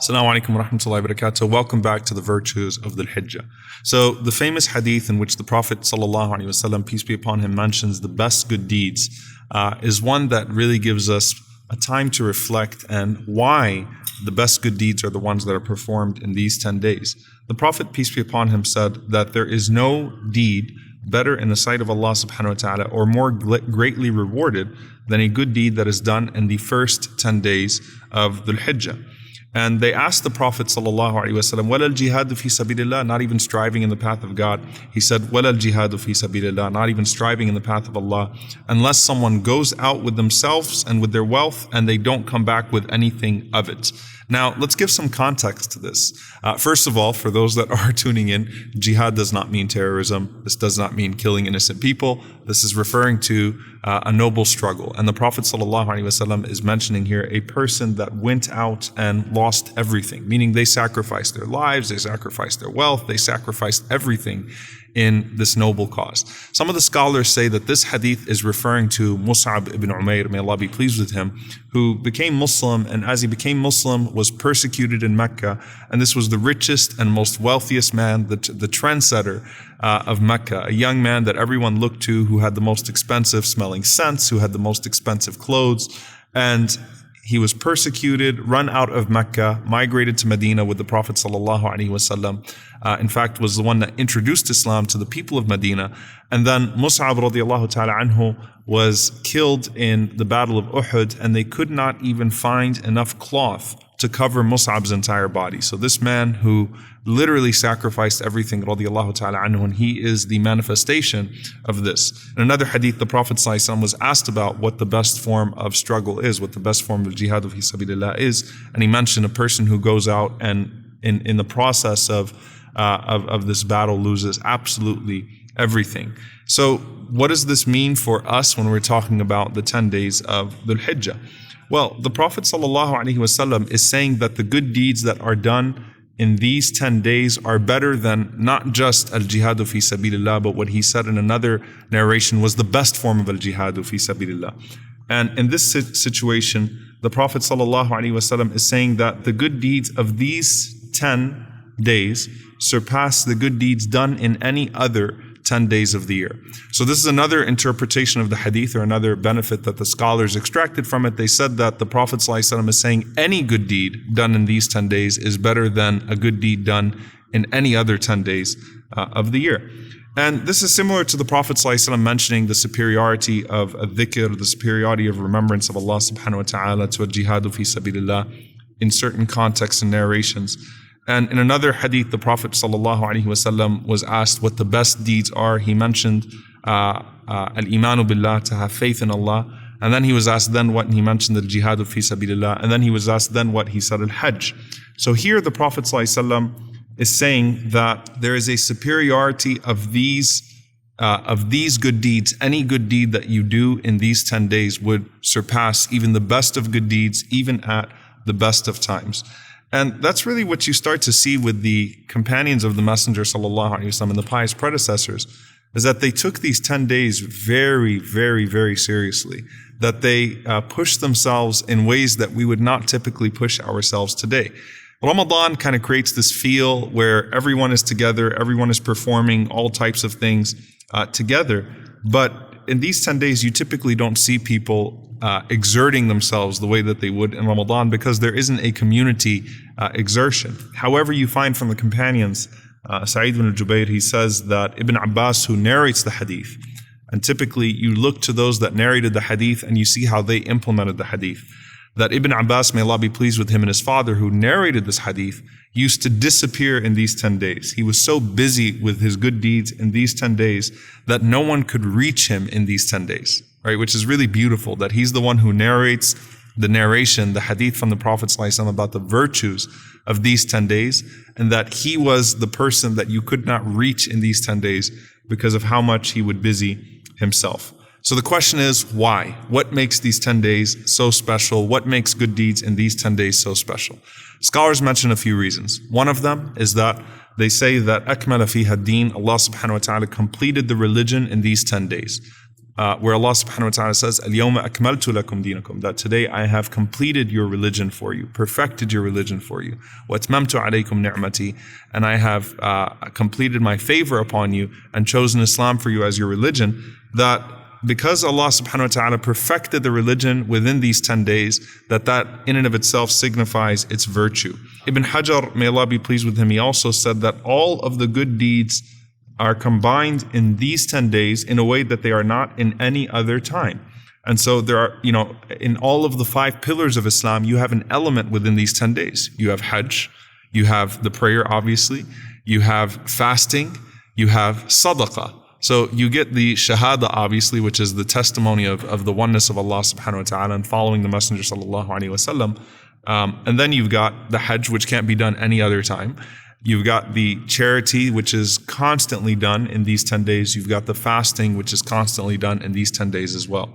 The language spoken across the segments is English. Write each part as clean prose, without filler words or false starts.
Assalamu alaikum wa rahmatullahi wa barakatuh. Welcome back to the virtues of Dhul Hijjah. So the famous hadith in which the Prophet sallallahu alaihi wasallam, peace be upon him, mentions the best good deeds is one that really gives us a time to reflect and why the best good deeds are the ones that are performed in these 10 days. The Prophet, peace be upon him, said that there is no deed better in the sight of Allah subhanahu wa ta'ala or more greatly rewarded than a good deed that is done in the first 10 days of Dhul Hijjah. And they asked the Prophet sallallahu alaihi wasallam, "Wala al-jihadu fi sabilillah," not even striving in the path of God. He said, "Wala al-jihadu fi sabilillah," not even striving in the path of Allah, unless someone goes out with themselves and with their wealth and they don't come back with anything of it. Now, let's give some context to this. First of all, for those that are tuning in, jihad does not mean terrorism. This does not mean killing innocent people. This is referring to a noble struggle. And the Prophet ﷺ is mentioning here a person that went out and lost everything, meaning they sacrificed their lives, they sacrificed their wealth, they sacrificed everything in this noble cause. Some of the scholars say that this hadith is referring to Musab ibn Umair, may Allah be pleased with him, who became Muslim, and as he became Muslim was persecuted in Mecca, and this was the richest and most wealthiest man, the trendsetter of Mecca, a young man that everyone looked to, who had the most expensive smelling scents, who had the most expensive clothes, and he was persecuted, run out of Mecca, migrated to Medina with the Prophet ﷺ. In fact, was the one that introduced Islam to the people of Medina. And then Musab radiallahu ta'ala anhu was killed in the Battle of Uhud, and they could not even find enough cloth to cover Mus'ab's entire body. So this man who literally sacrificed everything, radiallahu ta'ala anhu, and he is the manifestation of this. In another hadith, the Prophet ﷺ was asked about what the best form of struggle is, what the best form of jihad fi sabilillah is, and he mentioned a person who goes out and in the process of this battle loses absolutely everything. So what does this mean for us when we're talking about the 10 days of Dhul Hijjah? Well, the Prophet ﷺ is saying that the good deeds that are done in these 10 days are better than not just al-jihadu fi sabilillah, but what he said in another narration was the best form of al-jihadu fi sabilillah. And in this situation, the Prophet ﷺ is saying that the good deeds of these 10 days surpass the good deeds done in any other 10 days of the year. So this is another interpretation of the hadith, or another benefit that the scholars extracted from it. They said that the Prophet ﷺ is saying any good deed done in these 10 days is better than a good deed done in any other 10 days of the year. And this is similar to the Prophet ﷺ mentioning the superiority of dhikr, the superiority of remembrance of Allah subhanahu wa ta'ala to al-jihadu fi sabilillah in certain contexts and narrations. And in another hadith, the Prophet ﷺ was asked what the best deeds are. He mentioned al-imanu billah, to have faith in Allah. And then he was asked then what, and he mentioned the jihadu fi sabilillah. And then he was asked then what, he said al-hajj. So here the Prophet ﷺ is saying that there is a superiority of these good deeds. Any good deed that you do in these 10 days would surpass even the best of good deeds, even at the best of times. And that's really what you start to see with the companions of the Messenger sallallahu alaihi wasallam and the pious predecessors, is that they took these 10 days very, very, very seriously. That they pushed themselves in ways that we would not typically push ourselves today. Ramadan kind of creates this feel where everyone is together, everyone is performing all types of things together. But in these 10 days, you typically don't see people exerting themselves the way that they would in Ramadan, because there isn't a community exertion. However, you find from the companions, Sa'id ibn Jubayr, he says that Ibn Abbas, who narrates the hadith, and typically you look to those that narrated the hadith and you see how they implemented the hadith, that Ibn Abbas, may Allah be pleased with him, and his father, who narrated this hadith, used to disappear in these 10 days. He was so busy with his good deeds in these 10 days that no one could reach him in these 10 days. Right, which is really beautiful, that he's the one who narrates the narration, the hadith from the Prophet ﷺ about the virtues of these 10 days, and that he was the person that you could not reach in these 10 days because of how much he would busy himself. So the question is, why? What makes these 10 days so special? What makes good deeds in these 10 days so special? Scholars mention a few reasons. One of them is that they say that أَكْمَلَ فِيهَا الدِّينَ, Allah subhanahu wa ta'ala completed the religion in these 10 days. where Allah subhanahu wa ta'ala says, "Al-yawma akmaltu lakum dinakum," that today I have completed your religion for you, perfected your religion for you. Wa atmamtu alaykum ni'mati, and I have completed my favor upon you and chosen Islam for you as your religion. That because Allah subhanahu wa ta'ala perfected the religion within these 10 days, that in and of itself signifies its virtue. Ibn Hajar, may Allah be pleased with him, he also said that all of the good deeds are combined in these 10 days in a way that they are not in any other time. And so there are, in all of the 5 pillars of Islam, you have an element within these 10 days. You have Hajj, you have the prayer, obviously, you have fasting, you have sadaqah. So you get the shahada, obviously, which is the testimony of the oneness of Allah subhanahu wa ta'ala and following the Messenger sallallahu alaihi wasallam. And then you've got the Hajj, which can't be done any other time. You've got the charity, which is constantly done in these 10 days. You've got the fasting, which is constantly done in these 10 days as well.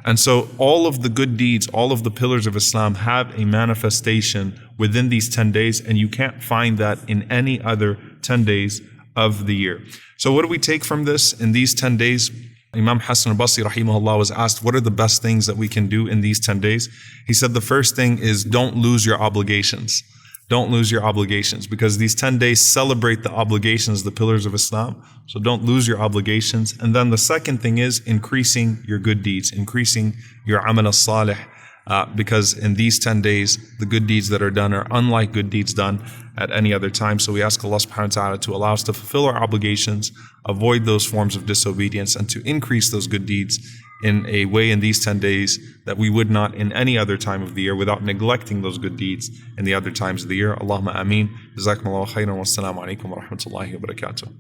And so all of the good deeds, all of the pillars of Islam have a manifestation within these 10 days, and you can't find that in any other 10 days of the year. So what do we take from this in these 10 days? Imam Hassan al-Basri rahimahullah was asked, what are the best things that we can do in these 10 days? He said the first thing is don't lose your obligations. Don't lose your obligations, because these 10 days celebrate the obligations, the pillars of Islam. So don't lose your obligations. And then the second thing is increasing your good deeds, increasing your amal as-salih, because in these 10 days, the good deeds that are done are unlike good deeds done at any other time. So we ask Allah subhanahu wa ta'ala to allow us to fulfill our obligations, avoid those forms of disobedience, and to increase those good deeds in a way in these 10 days that we would not in any other time of the year, without neglecting those good deeds in the other times of the year. Allahumma ameen. Jazakumullahu khairan. Wassalamu alaikum wa rahmatullahi wa barakatuh.